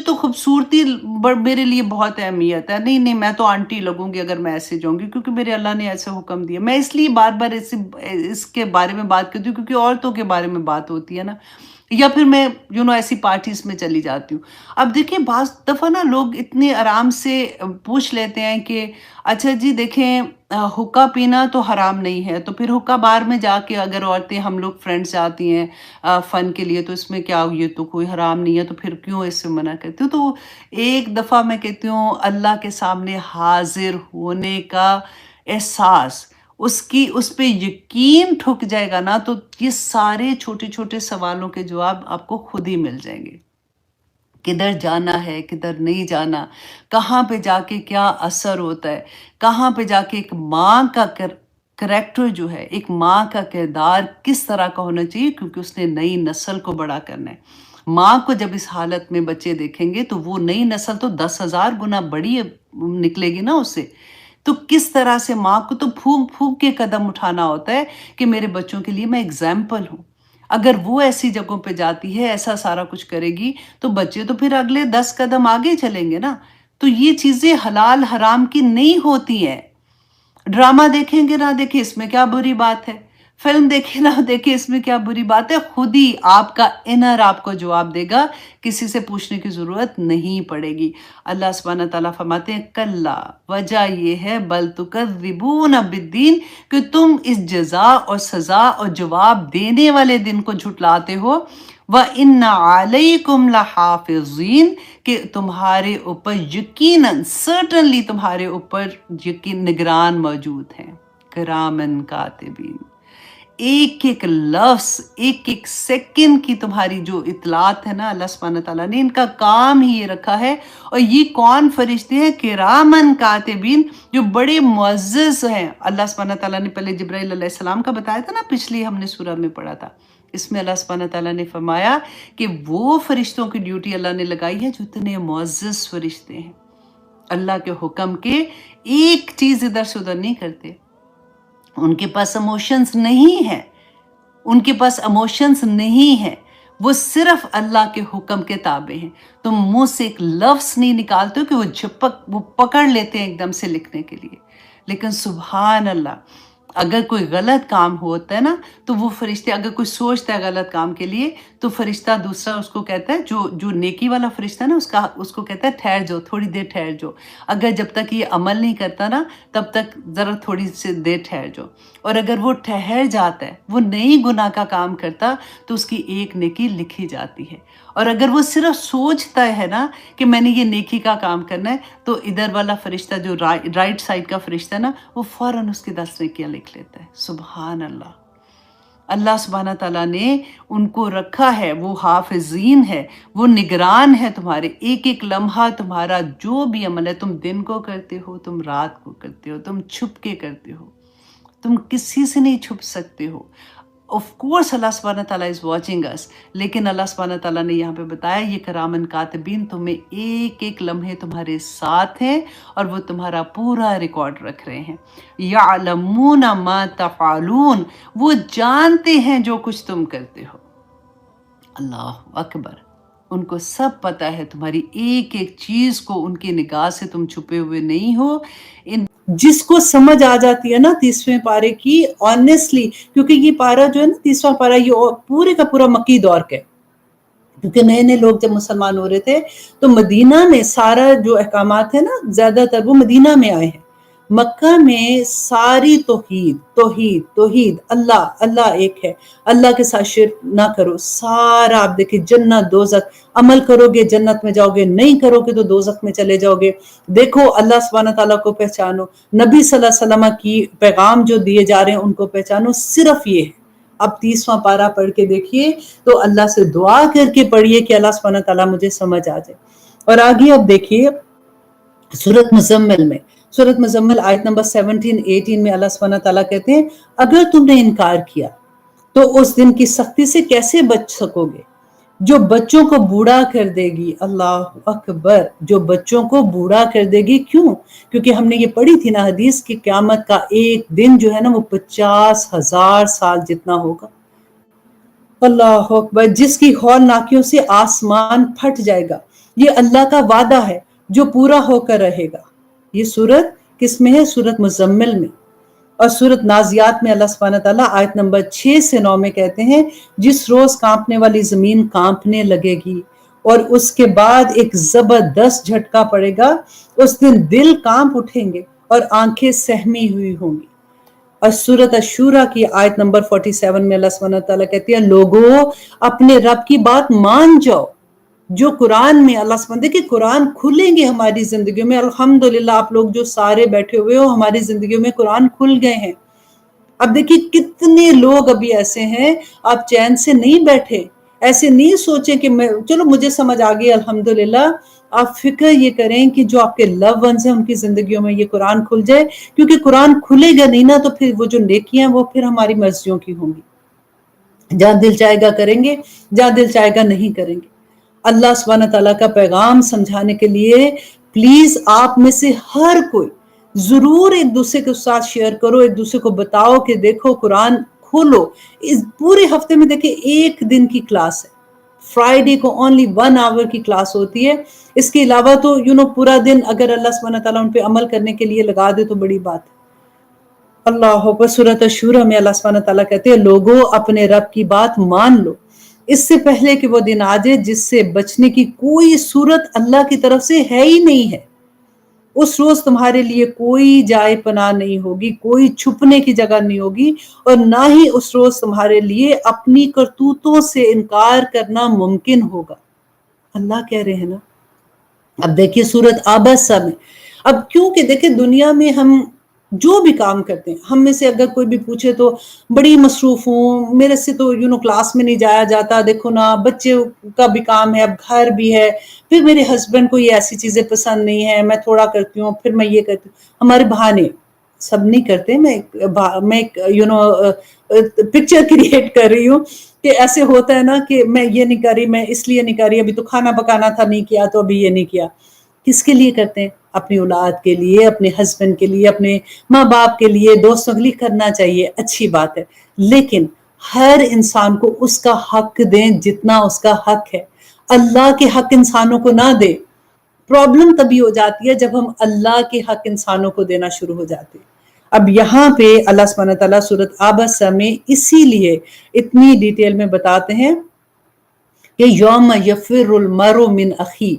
تو خوبصورتی میرے لیے بہت اہمیت ہے، نہیں نہیں میں تو آنٹی لگوں گی اگر میں ایسے جاؤں گی، کیونکہ میرے اللہ نے ایسے حکم دیا. میں اس لیے بار بار اس کے بارے میں بات کرتی ہوں کیونکہ عورتوں کے بارے میں بات ہوتی ہے نا، یا پھر میں ایسی پارٹیز میں چلی جاتی ہوں. اب دیکھیں بعض دفعہ نا لوگ اتنے آرام سے پوچھ لیتے ہیں کہ اچھا جی دیکھیں حقہ پینا تو حرام نہیں ہے، تو پھر حقہ بار میں جا کے اگر عورتیں ہم لوگ فرینڈس جاتی ہیں فن کے لیے تو اس میں کیا، یہ تو کوئی حرام نہیں ہے تو پھر کیوں اس سے منع کرتی ہوں. تو ایک دفعہ میں کہتی ہوں اللہ کے سامنے حاضر ہونے کا احساس، اس پہ یقین ٹھک جائے گا نا، تو یہ سارے چھوٹے چھوٹے سوالوں کے جواب آپ کو خود ہی مل جائیں گے. کدھر جانا ہے، کدھر نہیں جانا، کہاں پہ جا کے کیا اثر ہوتا ہے، کہاں پہ جا کے ایک ماں کا کریکٹر جو ہے، ایک ماں کا کردار کس طرح کا ہونا چاہیے، کیونکہ اس نے نئی نسل کو بڑا کرنا ہے. ماں کو جب اس حالت میں بچے دیکھیں گے تو وہ نئی نسل تو 10,000 گنا بڑی نکلے گی نا اس سے. تو کس طرح سے ماں کو تو پھونک پھونک کے قدم اٹھانا ہوتا ہے کہ میرے بچوں کے لیے میں اگزامپل ہوں. اگر وہ ایسی جگہوں پہ جاتی ہے، ایسا سارا کچھ کرے گی، تو بچے تو پھر اگلے 10 قدم آگے چلیں گے نا. تو یہ چیزیں حلال حرام کی نہیں ہوتی ہیں. ڈرامہ دیکھیں گے نہ دیکھیں اس میں کیا بری بات ہے، فلم دیکھیں نہ دیکھیں اس میں کیا بری بات ہے، خود ہی آپ کا انر آپ کو جواب دے گا، کسی سے پوچھنے کی ضرورت نہیں پڑے گی. اللہ سبحانہ تعالیٰ فرماتے ہیں کلا، وجہ یہ ہے بل تکذبون بالدین، کہ تم اس جزا اور سزا اور جواب دینے والے دن کو جھٹلاتے ہو. وَإِنَّ عَلَيْكُمْ لَحَافِظِينَ، کہ تمہارے اوپر یقیناً سرٹنلی تمہارے اوپر یقین نگران موجود ہیں، کرامن کاتبین. ایک ایک لفظ، ایک ایک سیکنڈ کی تمہاری جو اطلاعات ہے نا، اللہ سبحانہ تعالیٰ نے ان کا کام ہی یہ رکھا ہے. اور یہ کون فرشتے ہیں؟ کرامن کاتبین، جو بڑے معزز ہیں. اللہ سبحانہ تعالیٰ نے پہلے جبرائیل علیہ السلام کا بتایا تھا نا، پچھلی ہم نے سورہ میں پڑھا تھا. اس میں اللہ سبحانہ تعالیٰ نے فرمایا کہ وہ فرشتوں کی ڈیوٹی اللہ نے لگائی ہے جو اتنے معزز فرشتے ہیں، اللہ کے حکم کے ایک چیز ادھر سے ادھر نہیں کرتے. ان کے پاس ایموشنز نہیں ہیں، ان کے پاس ایموشنز نہیں ہیں، وہ صرف اللہ کے حکم کے تابع ہیں. تم منہ سے ایک لفظ نہیں نکالتے ہو کہ وہ پکڑ لیتے ہیں ایک دم سے لکھنے کے لیے. لیکن سبحان اللہ، اگر کوئی غلط کام ہوتا ہے نا تو وہ فرشتے، اگر کوئی سوچتا ہے غلط کام کے لیے تو فرشتہ دوسرا اس کو کہتا ہے، جو نیکی والا فرشتہ ہے نا اس کو کہتا ہے ٹھہر جاؤ، تھوڑی دیر ٹھہر جاؤ. اگر جب تک یہ عمل نہیں کرتا نا تب تک ذرا تھوڑی سی دیر ٹھہر جاؤ. اور اگر وہ ٹھہر جاتا ہے، وہ نئی گناہ کا کام کرتا، تو اس کی ایک نیکی لکھی جاتی ہے. اور اگر وہ صرف سوچتا ہے نا کہ میں نے یہ نیکی کا کام کرنا ہے، تو ادھر والا فرشتہ جو رائٹ سائڈ کا فرشتہ ہے نا، وہ فوراً اس کی 10 نیکیاں لکھ لیتا ہے. سبحان اللہ. اللہ سبحانہ تعالیٰ نے ان کو رکھا ہے، وہ حافظین ہے، وہ نگران ہے تمہارے ایک ایک لمحہ. تمہارا جو بھی عمل ہے، تم دن کو کرتے ہو، تم رات کو کرتے ہو، تم چھپ کے کرتے ہو، تم کسی سے نہیں چھپ سکتے ہو. آف کورس اللہ سبحانہ تعالیٰ از واچنگ اس، لیکن اللہ سبحانہ تعالیٰ نے یہاں پہ بتایا یہ کرامن کاتبین تمہیں ایک ایک لمحے تمہارے ساتھ ہیں اور وہ تمہارا پورا ریکارڈ رکھ رہے ہیں. یعلمون ما تفعلون، وہ جانتے ہیں جو کچھ تم کرتے ہو. اللہ اکبر. ان کو سب پتہ ہے تمہاری ایک ایک چیز کو، ان کی نگاہ سے تم چھپے ہوئے نہیں ہو. جس کو سمجھ آ جاتی ہے نا 30ویں پارے کی، آنیسٹلی، کیونکہ یہ پارہ جو ہے نا 30واں پارہ، یہ پورے کا پورا مکی دور کا ہے. کیونکہ نئے نئے لوگ جب مسلمان ہو رہے تھے تو مدینہ میں سارا جو احکامات ہیں نا زیادہ تر وہ مدینہ میں آئے ہیں. مکہ میں ساری توحید توحید توحید، اللہ اللہ ایک ہے، اللہ کے ساتھ شرک نہ کرو. سارا آپ دیکھیں جنت دوزخ، عمل کرو گے جنت میں جاؤ گے، نہیں کرو گے تو دوزخ میں چلے جاؤ گے. دیکھو اللہ سبحانہ تعالیٰ کو پہچانو، نبی صلی اللہ علیہ وسلم کی پیغام جو دیے جا رہے ہیں ان کو پہچانو. صرف یہ ہے. اب 30واں پارہ پڑھ کے دیکھیے تو اللہ سے دعا کر کے پڑھیے کہ اللہ سبحانہ تعالیٰ مجھے سمجھ آ جائے. اور آگے اب دیکھیے سورۃ مزمل میں، سورۃ مزمل آیت نمبر 17-18 میں اللہ سبحانہ تعالیٰ کہتے ہیں اگر تم نے انکار کیا تو اس دن کی سختی سے کیسے بچ سکو گے جو بچوں کو بوڑھا کر دے گی. اللہ اکبر. جو بچوں کو بوڑھا کر دے گی. کیوں؟ کیونکہ ہم نے یہ پڑھی تھی نا حدیث کہ قیامت کا ایک دن جو ہے نا وہ 50,000 سال جتنا ہوگا. اللہ اکبر. جس کی ہول ناکیوں سے آسمان پھٹ جائے گا یہ اللہ کا وعدہ ہے جو پورا ہو کر رہے گا. یہ سورت کس میں ہے؟ سورت مزمل میں. اور سورت نازیات میں اللہ سبحانہ تعالیٰ آیت نمبر 6 سے 9 میں کہتے ہیں جس روز کانپنے والی زمین کانپنے لگے گی اور اس کے بعد ایک زبردست جھٹکا پڑے گا، اس دن دل کانپ اٹھیں گے اور آنکھیں سہمی ہوئی ہوں گی. اور سورت الشورى کی آیت نمبر 47 میں اللہ سبحانہ تعالیٰ کہتی ہے لوگوں اپنے رب کی بات مان جاؤ جو قرآن میں اللہ سبحانہ. دیکھیں قرآن کھلیں گے ہماری زندگیوں میں. الحمدللہ آپ لوگ جو سارے بیٹھے ہوئے ہو ہماری زندگیوں میں قرآن کھل گئے ہیں. اب دیکھیں کتنے لوگ ابھی ایسے ہیں آپ چین سے نہیں بیٹھے، ایسے نہیں سوچیں کہ میں چلو مجھے سمجھ آ گئی الحمدللہ. آپ فکر یہ کریں کہ جو آپ کے لو ونز ہیں ان کی زندگیوں میں یہ قرآن کھل جائے، کیونکہ قرآن کھلے گا نہیں نا تو پھر وہ جو نیکیاں ہیں وہ پھر ہماری مرضیوں کی ہوں گی. جہاں دل چاہے گا کریں گے، جہاں دل چاہے گا نہیں کریں گے. اللہ سبحانہ تعالیٰ کا پیغام سمجھانے کے لیے پلیز آپ میں سے ہر کوئی ضرور ایک دوسرے کے ساتھ شیئر کرو، ایک دوسرے کو بتاؤ کہ دیکھو قرآن کھولو. اس پورے ہفتے میں دیکھیں ایک دن کی کلاس ہے، فرائیڈے کو only 1 hour کی کلاس ہوتی ہے. اس کے علاوہ تو پورا دن اگر اللہ سبحانہ تعالیٰ ان پہ عمل کرنے کے لیے لگا دے تو بڑی بات ہے. اللہ اکبر. سورۃ الشورى میں اللہ سبحانہ تعالیٰ کہتے ہیں لوگوں اپنے رب کی بات مان لو اس سے پہلے کہ وہ دن آ جائے جس سے بچنے کی کوئی صورت اللہ کی طرف سے ہے ہی نہیں ہے. اس روز تمہارے لیے کوئی جائے پناہ نہیں ہوگی، کوئی چھپنے کی جگہ نہیں ہوگی، اور نہ ہی اس روز تمہارے لیے اپنی کرتوتوں سے انکار کرنا ممکن ہوگا. اللہ کہہ رہے ہیں نا. اب دیکھیے سورت عبسہ میں، اب کیونکہ دیکھیں دنیا میں ہم جو بھی کام کرتے ہیں، ہم میں سے اگر کوئی بھی پوچھے تو بڑی مصروف ہوں، میرے سے تو کلاس میں نہیں جایا جاتا، دیکھو نا بچے کا بھی کام ہے، اب گھر بھی ہے، پھر میرے ہسبینڈ کو یہ ایسی چیزیں پسند نہیں ہے، میں تھوڑا کرتی ہوں، پھر میں یہ کرتی ہوں. ہمارے بہانے سب نہیں کرتے، میں پکچر کریٹ کر رہی ہوں کہ ایسے ہوتا ہے نا کہ میں یہ نہیں کر رہی، میں اس لیے نہیں کر رہی، ابھی تو کھانا پکانا تھا نہیں کیا تو ابھی یہ نہیں کیا. کس کے لیے کرتے ہیں؟ اپنی اولاد کے لیے، اپنے ہسبینڈ کے لیے، اپنے ماں باپ کے لیے، دوستوں کے لیے کرنا چاہیے، اچھی بات ہے. لیکن ہر انسان کو اس کا حق دیں جتنا اس کا حق ہے. اللہ کے حق انسانوں کو نہ دے. پرابلم تبھی ہو جاتی ہے جب ہم اللہ کے حق انسانوں کو دینا شروع ہو جاتے ہیں. اب یہاں پہ اللہ سبحانہ تعالیٰ سورۃ عبسہ میں اسی لیے اتنی ڈیٹیل میں بتاتے ہیں کہ یوم یفر المرء من اخی،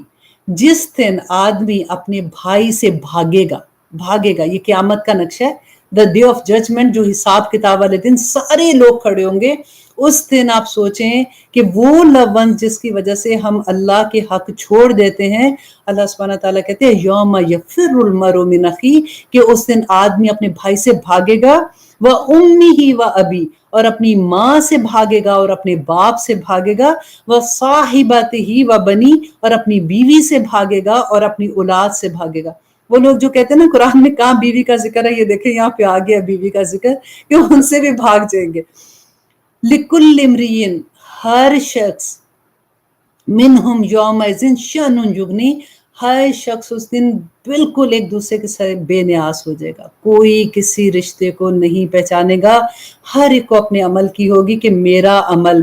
جس دن آدمی اپنے بھائی سے بھاگے گا. یہ قیامت کا نقشہ ہے. دا ڈے آف ججمنٹ، جو حساب کتاب والے دن سارے لوگ کھڑے ہوں گے. اس دن آپ سوچیں کہ وہ لون جس کی وجہ سے ہم اللہ کے حق چھوڑ دیتے ہیں، اللہ سبحانہ تعالیٰ کہتے ہیں یوم یفر المرء من اخی، کہ اس دن آدمی اپنے بھائی سے بھاگے گا، وَأُمِّهِ وَأَبِيهِ، اور اپنی ماں سے بھاگے گا اور اپنے باپ سے بھاگے گا، وَصَاحِبَتِهِ وَبَنِيهِ، اور اپنی بیوی سے بھاگے گا اور اپنی اولاد سے بھاگے گا. وہ لوگ جو کہتے ہیں نا قرآن میں کہاں بیوی کا ذکر ہے، یہ دیکھیں یہاں پہ آ گیا بیوی کا ذکر کہ ان سے بھی بھاگ جائیں گے. لِكُلِّ امْرِئٍ، ہر شخص، منہم یومئذ شأن یغنی، ہر شخص اس دن بالکل ایک دوسرے کے ساتھ بے نیاز ہو جائے گا. کوئی کسی رشتے کو نہیں پہچانے گا. ہر ایک کو اپنے عمل کی ہوگی کہ میرا عمل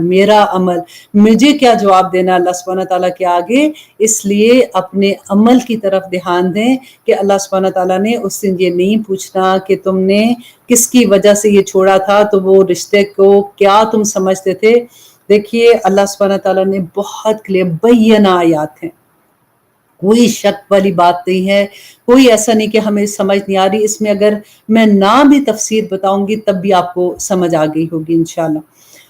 مجھے کیا جواب دینا اللہ سبحانہ تعالیٰ کے آگے. اس لیے اپنے عمل کی طرف دھیان دیں کہ اللہ سبحانہ تعالیٰ نے اس دن یہ نہیں پوچھنا کہ تم نے کس کی وجہ سے یہ چھوڑا تھا، تو وہ رشتے کو کیا تم سمجھتے تھے. دیکھیے اللہ سبحانہ تعالیٰ نے بہت کلیئر بینہ آیات ہیں، کوئی شک والی بات نہیں ہے، کوئی ایسا نہیں کہ ہمیں سمجھ نہیں آ رہی. اس میں اگر میں نہ بھی تفسیر بتاؤں گی تب بھی آپ کو سمجھ آ گئی ہوگی انشاءاللہ.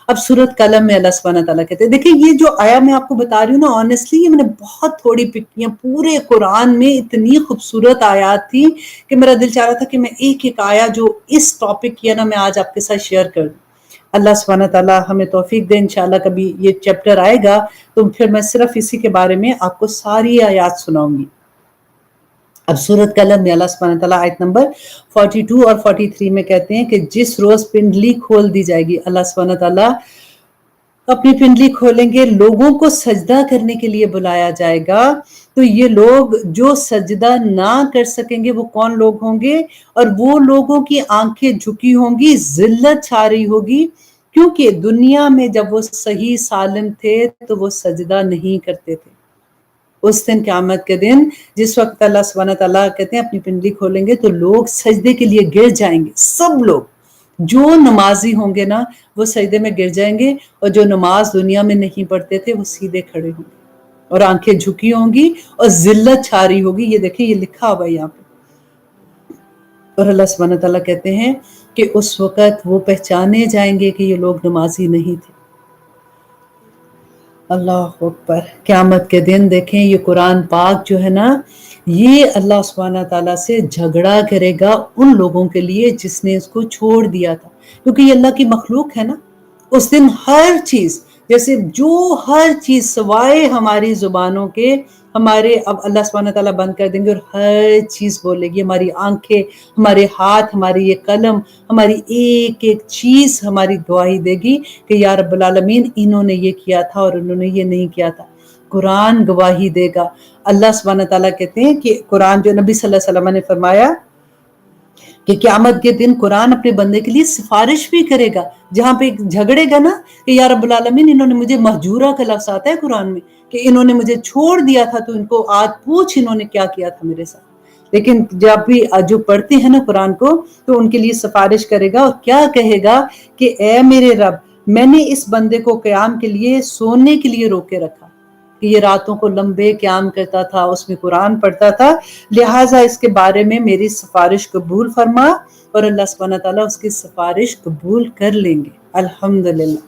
اب سورۃ قلم میں اللہ سبحانہ تعالیٰ کہتے ہیں، دیکھیں یہ جو آیا میں آپ کو بتا رہی ہوں نا، آنیسٹلی یہ میں نے بہت تھوڑی پک کی ہیں. پورے قرآن میں اتنی خوبصورت آیات تھی کہ میرا دل چاہ رہا تھا کہ میں ایک ایک آیا جو اس ٹاپک کی ہے نا میں آج آپ کے ساتھ شیئر کر دوں. اللہ سبحانہ تعالیٰ ہمیں توفیق دے. انشاءاللہ کبھی یہ چیپٹر آئے گا تو پھر میں صرف اسی کے بارے میں آپ کو ساری آیات سناؤں گی. اب سورۃ قلم میں اللہ سبحانہ تعالیٰ آیت نمبر 42 اور 43 میں کہتے ہیں کہ جس روز پنڈلی کھول دی جائے گی، اللہ سبحانہ تعالیٰ اپنی پنڈلی کھولیں گے، لوگوں کو سجدہ کرنے کے لیے بلایا جائے گا. تو یہ لوگ جو سجدہ نہ کر سکیں گے وہ کون لوگ ہوں گے؟ اور وہ لوگوں کی آنکھیں جھکی ہوں گی، ذلت چھا رہی ہوگی، کیونکہ دنیا میں جب وہ صحیح سالم تھے تو وہ سجدہ نہیں کرتے تھے. اس دن قیامت کے دن جس وقت اللہ سبحانہ تعالیٰ کہتے ہیں اپنی پنڈلی کھولیں گے تو لوگ سجدے کے لیے گر جائیں گے، سب لوگ جو نمازی ہوں گے نا وہ سجدے میں گر جائیں گے، اور جو نماز دنیا میں نہیں پڑھتے تھے وہ سیدھے کھڑے ہوں گے اور آنکھیں جھکی ہوں گی اور ذلت چھا رہی ہوگی. یہ دیکھیں یہ لکھا ہوا ہے یہاں پہ. اور اللہ سبحانہ تعالیٰ کہتے ہیں کہ اس وقت وہ پہچانے جائیں گے کہ یہ لوگ نمازی نہیں تھے. اللہ اکبر. قیامت کے دن دیکھیں یہ قرآن پاک جو ہے نا یہ اللہ سبحانہ تعالیٰ سے جھگڑا کرے گا ان لوگوں کے لیے جس نے اس کو چھوڑ دیا تھا، کیونکہ یہ اللہ کی مخلوق ہے نا. اس دن ہر چیز، جیسے جو ہر چیز سوائے ہماری زبانوں کے، ہمارے اب اللہ سبحانہ تعالیٰ بند کر دیں گے اور ہر چیز بولے گی. ہماری آنکھیں، ہمارے ہاتھ، ہماری یہ قلم، ہماری ایک ایک چیز ہماری گواہی دے گی کہ یا رب العالمین انہوں نے یہ کیا تھا اور انہوں نے یہ نہیں کیا تھا. قرآن گواہی دے گا. اللہ سبحانہ تعالیٰ کہتے ہیں کہ قرآن جو نبی صلی اللہ علیہ وسلم نے فرمایا کہ قیامت کے دن قرآن اپنے بندے کے لیے سفارش بھی کرے گا. جہاں پہ جھگڑے گا نا کہ یا رب العالمین انہوں نے مجھے مہجورہ کا لفظ آتا ہے قرآن میں کہ انہوں نے مجھے چھوڑ دیا تھا تو ان کو آج پوچھ انہوں نے کیا کیا تھا میرے ساتھ. لیکن جب بھی جو پڑھتے ہیں نا قرآن کو تو ان کے لیے سفارش کرے گا اور کیا کہے گا کہ اے میرے رب میں نے اس بندے کو قیام کے لیے سونے کے لیے روکے رکھا کہ یہ راتوں کو لمبے قیام کرتا تھا، اس میں قرآن پڑھتا تھا، لہٰذا اس کے بارے میں میری سفارش قبول فرما. اور اللہ سبحانہ تعالیٰ اس کی سفارش قبول کر لیں گے. الحمدللہ.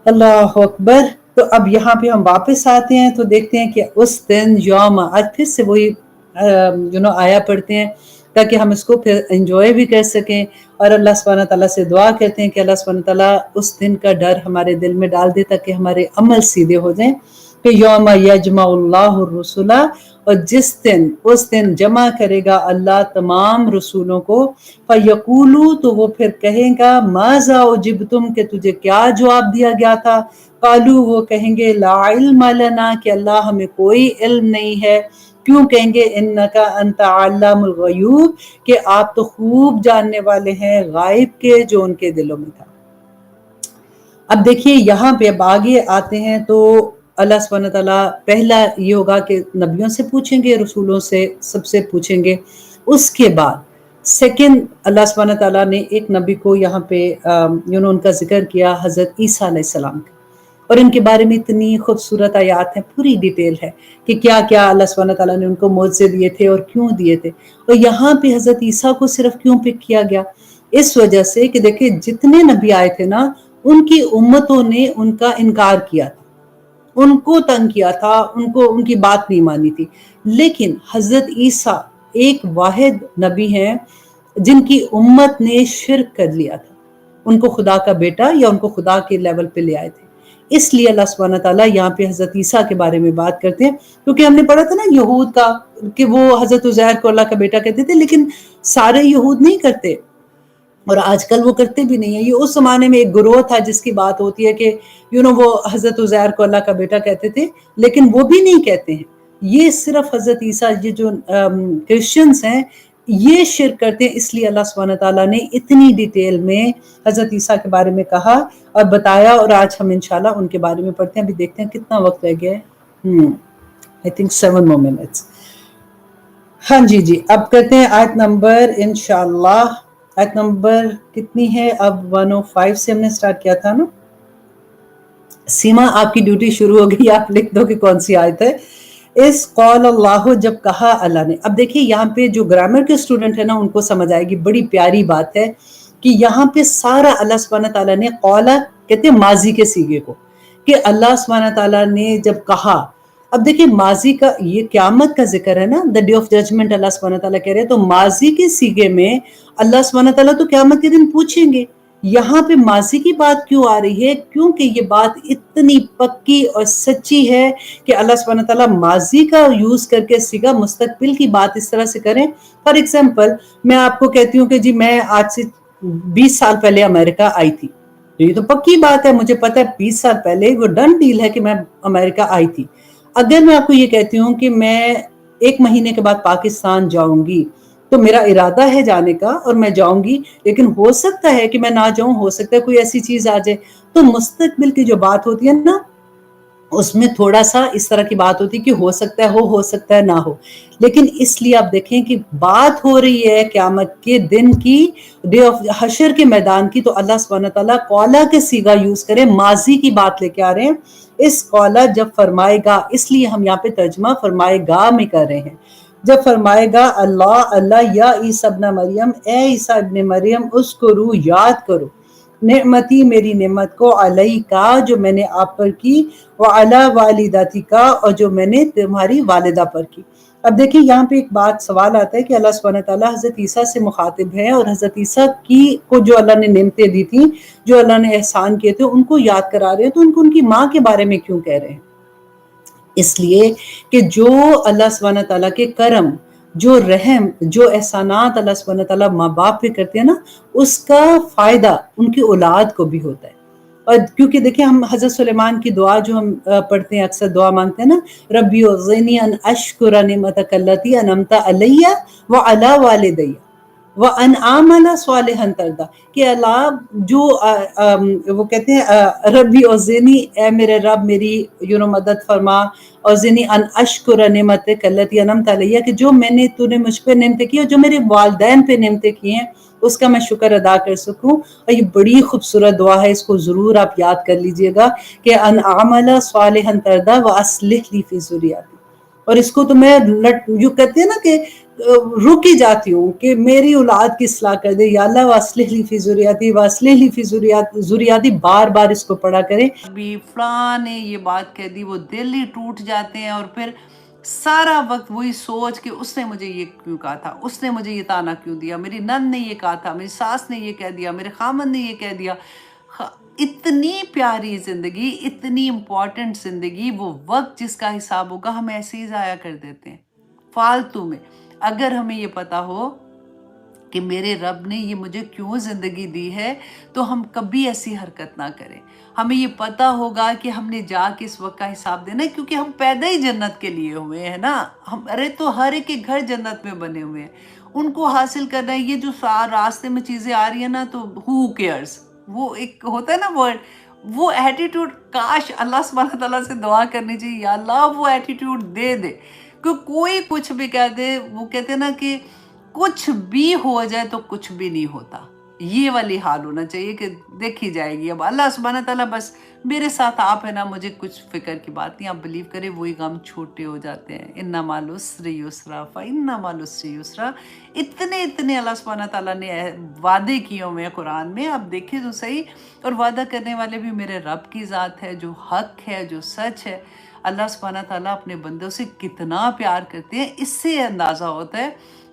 اللہ اکبر. تو اب یہاں پہ ہم واپس آتے ہیں تو دیکھتے ہیں کہ اس دن یوم، آج پھر سے وہی آیا پڑھتے ہیں تاکہ ہم اس کو پھر انجوائے بھی کر سکیں اور اللہ سبحانہ تعالیٰ سے دعا کرتے ہیں کہ اللہ سبحانہ تعالیٰ اس دن کا ڈر ہمارے دل میں ڈال دے تاکہ ہمارے عمل سیدھے ہو جائیں. کہ یوم یجمع اللہ الرسل، اور اس دن جمع کرے گا اللہ تمام رسولوں کو. فَيَقُولُوا، تو وہ پھر کہیں گا مَاذَا أُجِبْتُمْ، کہ تجھے کیا جواب دیا گیا تھا. قالوا، وہ کہیں گے لا علم لنا، کہ اللہ ہمیں کوئی علم نہیں ہے. کیوں کہیں گے انکا انت علام الغیوب، کہ آپ تو خوب جاننے والے ہیں غائب کے جو ان کے دلوں میں تھا. اب دیکھیے یہاں پہ اب آگے آتے ہیں تو اللہ سبحانہ تعالیٰ پہلا یہ ہوگا کہ نبیوں سے پوچھیں گے، رسولوں سے سب سے پوچھیں گے. اس کے بعد سیکنڈ اللہ سبحانہ تعالیٰ نے ایک نبی کو یہاں پہ ان کا ذکر کیا، حضرت عیسیٰ علیہ السلام کا. اور ان کے بارے میں اتنی خوبصورت آیات ہیں، پوری ڈیٹیل ہے کہ کیا کیا اللہ سبحانہ تعالیٰ نے ان کو معجزے دیے تھے اور کیوں دیے تھے. اور یہاں پہ حضرت عیسیٰ کو صرف کیوں پک کیا گیا؟ اس وجہ سے کہ دیکھیں جتنے نبی آئے تھے نا ان کی امتوں نے ان کا انکار کیا تھا، ان کو تنگ کیا تھا، ان کی بات نہیں مانی تھی. لیکن حضرت عیسیٰ ایک واحد نبی ہیں جن کی امت نے شرک کر لیا تھا، ان کو خدا کا بیٹا یا ان کو خدا کے لیول پہ لے آئے تھے. اس لیے اللہ سبحانہ تعالیٰ یہاں پہ حضرت عیسیٰ کے بارے میں بات کرتے ہیں، کیونکہ ہم نے پڑھا تھا نا یہود کا کہ وہ حضرت عزیر کو اللہ کا بیٹا کہتے تھے، لیکن سارے یہود نہیں کرتے اور آج کل وہ کرتے بھی نہیں ہیں. یہ اس زمانے میں ایک گروہ تھا جس کی بات ہوتی ہے کہ وہ حضرت عزیر کو اللہ کا بیٹا کہتے تھے، لیکن وہ بھی نہیں کہتے ہیں. یہ صرف حضرت عیسیٰ، یہ جو کرسچنز ہیں یہ شرک کرتے ہیں. اس لیے اللہ سبحانہ تعالیٰ نے اتنی ڈیٹیل میں حضرت عیسیٰ کے بارے میں کہا اور بتایا، اور آج ہم انشاءاللہ ان کے بارے میں پڑھتے ہیں. ابھی دیکھتے ہیں کتنا وقت رہ گیا ہے. I think 7 more minutes. ہاں جی اب کرتے ہیں آیت نمبر انشاءاللہ. آیت نمبر کتنی ہے اب؟ 105 سے ہم نے سٹارٹ کیا تھا نا. سیما آپ کی ڈیوٹی شروع ہو گئی، آپ لکھ دو کہ کون سی آیت ہے. اس قول اللہ، جب کہا اللہ نے. اب دیکھیے یہاں پہ جو گرامر کے اسٹوڈنٹ ہیں نا ان کو سمجھ آئے گی، بڑی پیاری بات ہے کہ یہاں پہ سارا اللہ سبحانہ تعالیٰ نے قولا کہتے ہیں ماضی کے سیغے کو، کہ اللہ سبحانہ تعالیٰ نے جب کہا. اب دیکھیں ماضی کا یہ قیامت کا ذکر ہے نا، the day of judgment اللہ سبحانہ تعالیٰ کہہ رہے ہیں، تو ماضی کے سیغے میں اللہ سبحانہ تعالیٰ تو قیامت کے دن پوچھیں گے. یہاں پہ ماضی کی بات کیوں آ رہی ہے؟ کیونکہ یہ بات اتنی پکی اور سچی ہے کہ اللہ سبحانہ تعالیٰ ماضی کا یوز کر کے سیگا مستقبل کی بات اس طرح سے کریں. فار ایگزامپل میں آپ کو کہتی ہوں کہ جی میں آج سے 20 سال پہلے امریکہ آئی تھی، یہ تو پکی بات ہے، مجھے پتا ہے 20 سال پہلے وہ ڈن ڈیل ہے کہ میں امریکہ آئی تھی. اگر میں آپ کو یہ کہتی ہوں کہ میں 1 مہینے کے بعد پاکستان جاؤں گی تو میرا ارادہ ہے جانے کا اور میں جاؤں گی، لیکن ہو سکتا ہے کہ میں نہ جاؤں، ہو سکتا ہے کوئی ایسی چیز آ جائے. تو مستقبل کی جو بات ہوتی ہے نا اس میں تھوڑا سا اس طرح کی بات ہوتی کہ ہو سکتا ہے ہو سکتا ہے نہ ہو، لیکن اس لیے آپ دیکھیں کہ بات ہو رہی ہے قیامت کے دن کی، ڈے آف حشر کے میدان کی، تو اللہ سبحانہ تعالیٰ قولا کے صیغہ یوز کرے، ماضی کی بات لے کے آ رہے ہیں. اس قولا جب فرمائے گا، اس لیے ہم یہاں پہ ترجمہ فرمائے گا میں کر رہے ہیں، جب فرمائے گا اللہ یا عیسیٰ ابن مریم، اے عیسیٰ ابن مریم، اذکروا یاد کرو نعمتی میری نعمت کو، علیہ کا جو میں نے آپ پر کی، وعلی والدتی کا اور جو میں نے تمہاری والدہ پر کی. اب دیکھیں یہاں پہ ایک بات سوال آتا ہے کہ اللہ سبحانہ تعالیٰ حضرت عیسیٰ سے مخاطب ہے، اور حضرت عیسیٰ کو جو اللہ نے نعمتیں دی تھیں، جو اللہ نے احسان کیے تھے، ان کو یاد کرا رہے ہیں، تو ان کی ماں کے بارے میں کیوں کہہ رہے ہیں؟ اس لیے کہ جو اللہ سبحانہ تعالیٰ کے کرم، جو رحم، جو احسانات اللہ سبحانہ تعالیٰ ماں باپ پہ کرتے ہیں نا، اس کا فائدہ ان کی اولاد کو بھی ہوتا ہے. اور کیونکہ دیکھیں ہم حضرت سلیمان کی دعا جو ہم پڑھتے ہیں، اکثر دعا مانگتے ہیں نا، ربی اوزعنی ان اشکر نعمتک التی انعمت علیہ وعلی والدی وان اعمل صالحا ترضیٰ، کہ اللہ جو وہ کہتے ہیں ربی اوزعنی، اے میرے رب میری مدد فرما، اوزعنی ان اشکر نعمتک التی انعمت علیہ، کہ جو تو نے مجھ پہ نعمتیں کی اور جو میرے والدین پہ نعمتیں کی ہیں اس کا میں شکر ادا کر سکوں. اور یہ بڑی خوبصورت دعا ہے، اس کو ضرور آپ یاد کر لیجئے گا کہ ان اعمل صالحا ترضیٰ واصلح لی فی ذریتی. اور اس کو تو میں یوں کہتے ہیں نا کہ رک ہی جاتی ہوں کہ میری اولاد کی اصلاح کر دے یا اللہ، واصلح لی فی ذریتی، واصلح لی فی ذریتی، بار بار اس کو پڑھا کریں. ابھی فلاں نے یہ بات کہہ دی، وہ دل ہی ٹوٹ جاتے ہیں، اور پھر سارا وقت وہی سوچ کہ اس نے مجھے یہ کیوں کہا تھا، اس نے مجھے یہ تانا کیوں دیا، میری نند نے یہ کہا تھا، میری ساس نے یہ کہہ دیا، میرے خامن نے یہ کہہ دیا. اتنی پیاری زندگی، اتنی امپورٹنٹ زندگی، وہ وقت جس کا حساب ہوگا ہم ایسے ہی ضائع کر دیتے ہیں فالتو میں. اگر ہمیں یہ پتا ہو کہ میرے رب نے یہ مجھے کیوں زندگی دی ہے، تو ہم کبھی ایسی حرکت نہ کریں. ہمیں یہ پتا ہوگا کہ ہم نے جا کے اس وقت کا حساب دینا ہے، کیونکہ ہم پیدا ہی جنت کے لیے ہوئے ہیں نا. ارے تو ہر ایک کے گھر جنت میں بنے ہوئے ہیں، ان کو حاصل کرنا ہے. یہ جو راستے میں چیزیں آ رہی ہیں نا، تو who cares، وہ ایک ہوتا ہے نا ورڈ، وہ ایٹیٹیوڈ، کاش اللہ سبحانہ تعالیٰ سے دعا کرنی چاہیے، یا اللہ وہ ایٹیٹیوڈ دے دے کہ کوئی کچھ بھی کہہ دے. وہ کہتے ہیں نا کہ کچھ بھی ہو جائے تو کچھ بھی نہیں ہوتا، یہ والی حال ہونا چاہیے کہ دیکھی جائے گی. اب اللہ سبحانہ تعالیٰ بس میرے ساتھ آپ ہے نا، مجھے کچھ فکر کی بات نہیں. آپ بلیو کریں وہی غم چھوٹے ہو جاتے ہیں. اِنَّ مَعَ الْعُسْرِ يُسْرًا فَإِنَّ مَعَ الْعُسْرِ يُسْرًا. اتنے اللہ سبحانہ تعالیٰ نے وعدے کیے ہوئے ہیں قرآن میں، آپ دیکھیں تو صحیح. اور وعدہ کرنے والے بھی میرے رب کی ذات ہے، جو حق ہے، جو سچ ہے. اللہ سبحانہ تعالیٰ اپنے بندوں سے کتنا پیار کرتے ہیں، اس سے اندازہ ہوتا ہے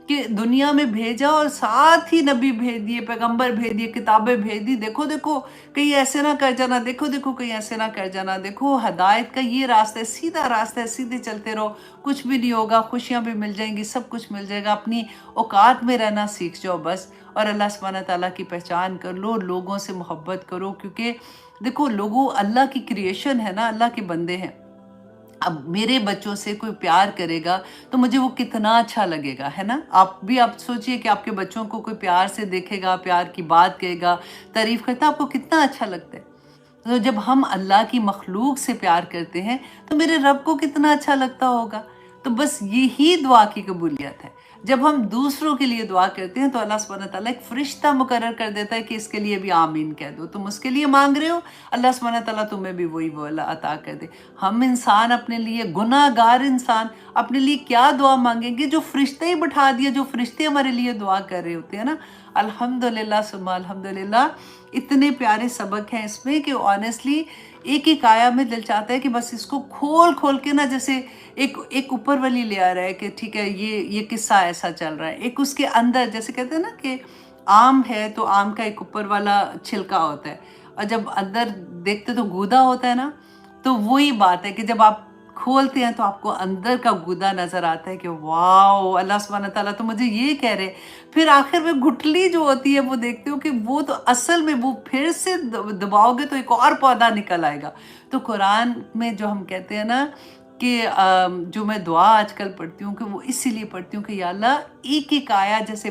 کہ دنیا میں بھیجا اور ساتھ ہی نبی بھیج دیے، پیغمبر بھیج دیے، کتابیں بھیج دی. دیکھو کہیں ایسے نہ کر جانا، دیکھو کہیں ایسے نہ کر جانا. دیکھو ہدایت کا یہ راستہ ہے، سیدھا راستہ ہے، سیدھے چلتے رہو، کچھ بھی نہیں ہوگا، خوشیاں بھی مل جائیں گی، سب کچھ مل جائے گا. اپنی اوقات میں رہنا سیکھ جاؤ بس، اور اللہ سبحانہ تعالیٰ کی پہچان کر لو، لوگوں سے محبت کرو. کیونکہ دیکھو لوگوں، اللہ کی کریشن ہے نا، اللہ کے بندے ہیں. اب میرے بچوں سے کوئی پیار کرے گا تو مجھے وہ کتنا اچھا لگے گا، ہے نا. آپ بھی آپ سوچئے کہ آپ کے بچوں کو کوئی پیار سے دیکھے گا، پیار کی بات کہے گا، تعریف کرتا، آپ کو کتنا اچھا لگتا ہے. تو جب ہم اللہ کی مخلوق سے پیار کرتے ہیں تو میرے رب کو کتنا اچھا لگتا ہوگا. تو بس یہی دعا کی قبولیت ہے. جب ہم دوسروں کے لیے دعا کرتے ہیں تو اللہ سبحانہ تعالیٰ ایک فرشتہ مقرر کر دیتا ہے کہ اس کے لیے بھی آمین کہہ دو. تم اس کے لیے مانگ رہے ہو، اللہ سبحانہ تعالیٰ تمہیں بھی وہی عطا کر دے. ہم انسان اپنے لیے، گناہ گار انسان اپنے لیے کیا دعا مانگیں گے، جو فرشتے ہی بٹھا دیا، جو فرشتے ہمارے لیے دعا کر رہے ہوتے ہیں نا. الحمدللہ ثم الحمدللہ. اتنے پیارے سبق ہیں اس میں کہ آنیسٹلی ایک ایک آیا میں دل چاہتا ہے کہ بس اس کو کھول کے نا، جیسے ایک اوپر والی لے آ رہا ہے کہ ٹھیک ہے یہ قصہ ایسا چل رہا ہے، ایک اس کے اندر جیسے کہتے ہیں نا کہ آم ہے تو آم کا ایک اوپر والا چھلکا ہوتا ہے، اور جب اندر دیکھتے تو گودا ہوتا ہے نا. تو وہی بات ہے کہ جب آپ کھولتے ہیں تو آپ کو اندر کا گودا نظر آتا ہے کہ واو، اللہ سبحانہ تعالیٰ تو مجھے یہ کہہ رہے. پھر آخر میں گٹھلی جو ہوتی ہے وہ دیکھتے ہو کہ وہ تو اصل میں وہ پھر سے دباؤ گے تو ایک اور پودا نکل آئے گا. تو قرآن میں جو ہم کہتے ہیں نا کہ جو میں دعا آج کل پڑھتی ہوں کہ وہ اسی لیے پڑھتی ہوں کہ یا اللہ ایک ایک آیا جیسے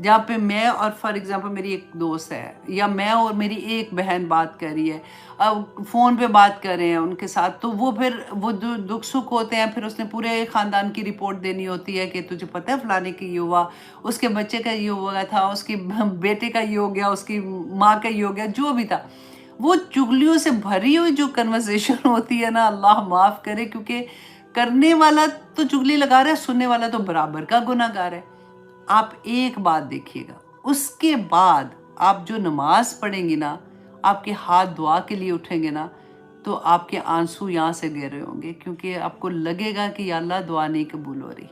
جہاں پہ میں اور فار ایگزامپل میری ایک دوست ہے یا میں اور میری ایک بہن بات کر رہی ہے، اب فون پہ بات کر رہے ہیں ان کے ساتھ، تو وہ پھر وہ دکھ سکھ ہوتے ہیں، پھر اس نے پورے خاندان کی رپورٹ دینی ہوتی ہے کہ تجھے پتہ ہے فلانے کی یہ ہوا، اس کے بچے کا یہ ہوا تھا، اس کی بیٹے کا یہ ہو گیا، اس کی ماں کا یہ ہو گیا، جو بھی تھا وہ چگلیوں سے بھری ہوئی جو کنورسیشن ہوتی ہے نا، اللہ معاف کرے، کیونکہ کرنے والا تو چگلی لگا رہا ہے، سننے والا تو برابر کا گناہ گار ہے۔ آپ ایک بات دیکھیے گا، اس کے بعد آپ جو نماز پڑھیں گی نا، آپ کے ہاتھ دعا کے لیے اٹھیں گے نا، تو آپ کے آنسو یہاں سے گر رہے ہوں گے، کیونکہ آپ کو لگے گا کہ یا اللہ دعا نہیں قبول ہو رہی۔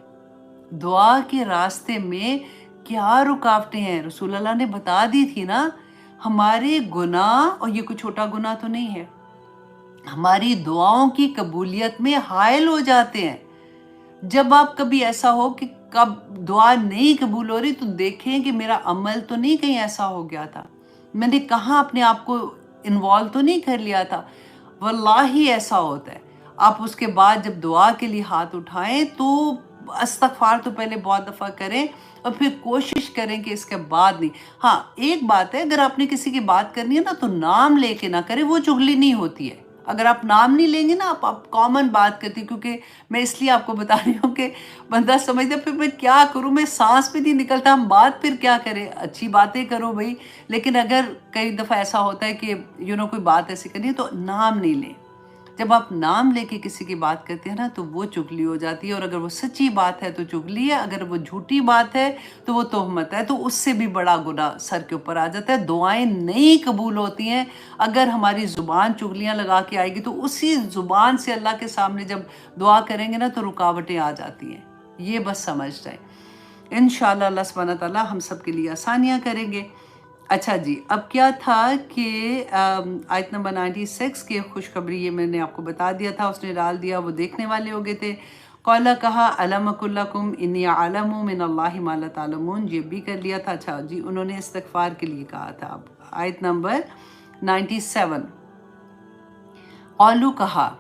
دعا کے راستے میں کیا رکاوٹیں ہیں رسول اللہ نے بتا دی تھی نا، ہمارے گناہ، اور یہ کوئی چھوٹا گناہ تو نہیں ہے، ہماری دعاؤں کی قبولیت میں حائل ہو جاتے ہیں۔ جب آپ کبھی ایسا ہو کہ کب دعا نہیں قبول ہو رہی، تو دیکھیں کہ میرا عمل تو نہیں کہیں ایسا ہو گیا تھا، میں نے کہاں اپنے آپ کو انوالو تو نہیں کر لیا تھا۔ واللہ ایسا ہوتا ہے۔ آپ اس کے بعد جب دعا کے لیے ہاتھ اٹھائیں تو استغفار تو پہلے بہت دفعہ کریں، اور پھر کوشش کریں کہ اس کے بعد نہیں۔ ہاں ایک بات ہے، اگر آپ نے کسی کی بات کرنی ہے نا تو نام لے کے نہ کریں، وہ چغلی نہیں ہوتی ہے۔ اگر آپ نام نہیں لیں گے نا، آپ کامن بات کرتی، کیونکہ میں اس لیے آپ کو بتا رہی ہوں کہ بندہ سمجھتا پھر میں کیا کروں، میں سانس پہ نہیں نکلتا، ہم بات پھر کیا کریں، اچھی باتیں کرو بھائی، لیکن اگر کئی دفعہ ایسا ہوتا ہے کہ کوئی بات ایسی کرنی ہے تو نام نہیں لیں۔ جب آپ نام لے کے کسی کی بات کرتے ہیں نا تو وہ چغلی ہو جاتی ہے، اور اگر وہ سچی بات ہے تو چغلی ہے، اگر وہ جھوٹی بات ہے تو وہ تہمت ہے، تو اس سے بھی بڑا گناہ سر کے اوپر آ جاتا ہے۔ دعائیں نہیں قبول ہوتی ہیں اگر ہماری زبان چغلیاں لگا کے آئے گی، تو اسی زبان سے اللہ کے سامنے جب دعا کریں گے نا تو رکاوٹیں آ جاتی ہیں، یہ بس سمجھ جائیں۔ انشاءاللہ اللہ سبحانہ تعالیٰ ہم سب کے لیے آسانیاں کریں گے۔ اچھا جی، اب کیا تھا کہ آیت نمبر 96 کی خوشخبری، یہ میں نے آپ کو بتا دیا تھا، اس نے ڈال دیا، وہ دیکھنے والے ہو گئے تھے۔ قَالَ کہا أَلَمْ أَقُل لَكُمْ إِنِّي أَعْلَمُ مِنَ اللَّهِ مَا لَا تَعْلَمُونَ، یہ بھی کر لیا تھا۔ اچھا جی، انہوں نے استغفار کے لیے کہا تھا۔ اب آیت نمبر 97، قالو کہا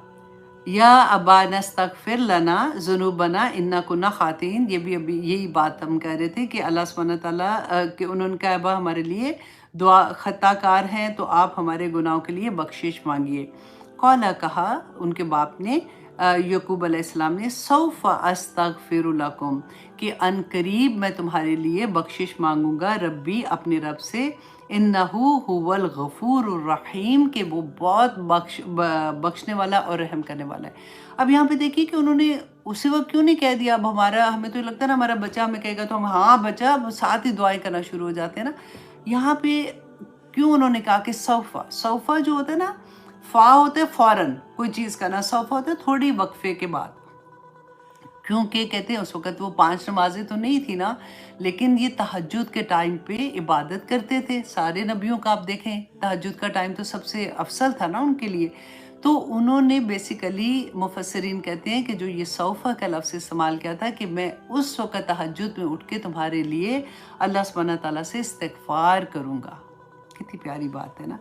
یا ابانا استغفر لنا ذنوبنا انا کنا خاطئین، یہ بھی ابھی یہی بات ہم کہہ رہے تھے کہ اللہ سبحانہ تعالیٰ کہ انہوں نے کہا ابا ہمارے لیے دعا خطا کار ہیں، تو آپ ہمارے گناہوں کے لیے بخشش مانگیے۔ قالا کہا ان کے باپ نے، یعقوب علیہ السلام نے، سوف استغفر لکم، کہ ان قریب میں تمہارے لیے بخشش مانگوں گا، ربی اپنے رب سے، انہو هو الغفور الرحیم، کہ وہ بہت بخشنے والا اور رحم کرنے والا ہے۔ اب یہاں پہ دیکھیے کہ انہوں نے اسی وقت کیوں نہیں کہہ دیا، اب ہمارا، ہمیں تو لگتا ہے نا ہمارا بچہ ہمیں کہے گا تو ہم ہاں بچہ، ساتھ ہی دعائیں کرنا شروع ہو جاتے ہیں نا۔ یہاں پہ کیوں انہوں نے کہا کہ سوفا، سوفا جو ہوتا ہے نا، فا ہوتا ہے فوراً کوئی چیز کرنا، سوفا ہوتا ہے تھوڑی وقفے کے بعد، کیونکہ کہتے ہیں اس وقت وہ 5 نمازیں تو نہیں تھی نا، لیکن یہ تہجد کے ٹائم پہ عبادت کرتے تھے۔ سارے نبیوں کا آپ دیکھیں تہجد کا ٹائم تو سب سے افضل تھا نا ان کے لیے، تو انہوں نے بیسیکلی، مفسرین کہتے ہیں کہ جو یہ سوفا کا لفظ استعمال کیا تھا کہ میں اس وقت تہجد میں اٹھ کے تمہارے لیے اللہ سبحانہ تعالیٰ سے استغفار کروں گا۔ کتنی پیاری بات ہے نا۔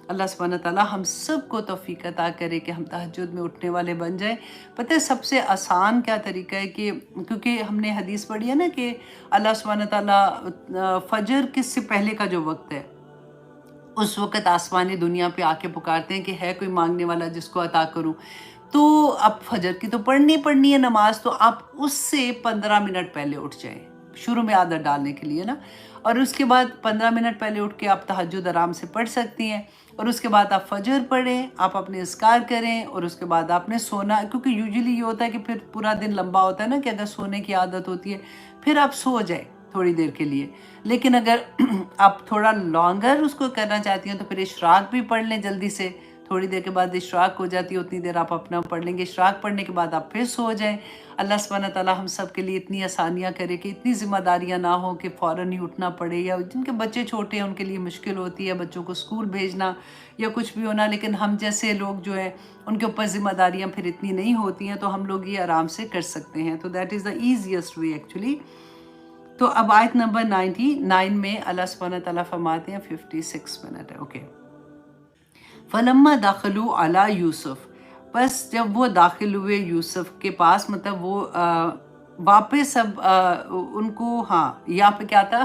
اللہ سبحانہ تعالیٰ ہم سب کو توفیق عطا کرے کہ ہم تہجد میں اٹھنے والے بن جائیں۔ پتہ ہے سب سے آسان کیا طریقہ ہے کہ، کیونکہ ہم نے حدیث پڑھی ہے نا کہ اللہ سبحانہ تعالیٰ فجر کس سے پہلے کا جو وقت ہے، اس وقت آسمانی دنیا پہ آ کے پکارتے ہیں کہ ہے کوئی مانگنے والا جس کو عطا کروں۔ تو اب فجر کی تو پڑھنی ہے نماز، تو آپ اس سے 15 منٹ پہلے اٹھ جائیں، شروع میں عادت ڈالنے کے لیے نا، اور اس کے بعد 15 منٹ پہلے اٹھ کے آپ تہجد آرام سے پڑھ سکتی ہیں، اور اس کے بعد آپ فجر پڑھیں، آپ اپنے اذکار کریں، اور اس کے بعد آپ نے سونا، کیونکہ یوزلی یہ ہوتا ہے کہ پھر پورا دن لمبا ہوتا ہے نا، کہ اگر سونے کی عادت ہوتی ہے پھر آپ سو جائیں تھوڑی دیر کے لیے، لیکن اگر آپ تھوڑا لانگر اس کو کرنا چاہتی ہیں تو پھر اشراق بھی پڑھ لیں جلدی سے، تھوڑی دیر کے بعد اشراق ہو جاتی ہے، اتنی دیر آپ اپنا پڑھ لیں گے، اشراق پڑھنے کے بعد آپ پھر سو جائیں۔ اللہ سبحانہ تعالیٰ ہم سب کے لیے اتنی آسانیاں کرے کہ اتنی ذمہ داریاں نہ ہوں کہ فوراً ہی اٹھنا پڑے، یا جن کے بچے چھوٹے ہیں ان کے لیے مشکل ہوتی ہے بچوں کو اسکول بھیجنا یا کچھ بھی ہونا، لیکن ہم جیسے لوگ جو ہیں ان کے اوپر ذمہ داریاں پھر اتنی نہیں ہوتی ہیں، تو ہم لوگ یہ آرام سے کر سکتے ہیں، تو that is the easiest way actually. تو اب آیت نمبر 99 میں اللہ سبحانہ تعالیٰ فرماتے ہیں، 56 منٹ ہے، اوکے۔ فلما داخلوا علی یوسف، بس جب وہ داخل ہوئے یوسف کے پاس، مطلب وہ واپس اب ان کو، ہاں یہاں پہ کیا تھا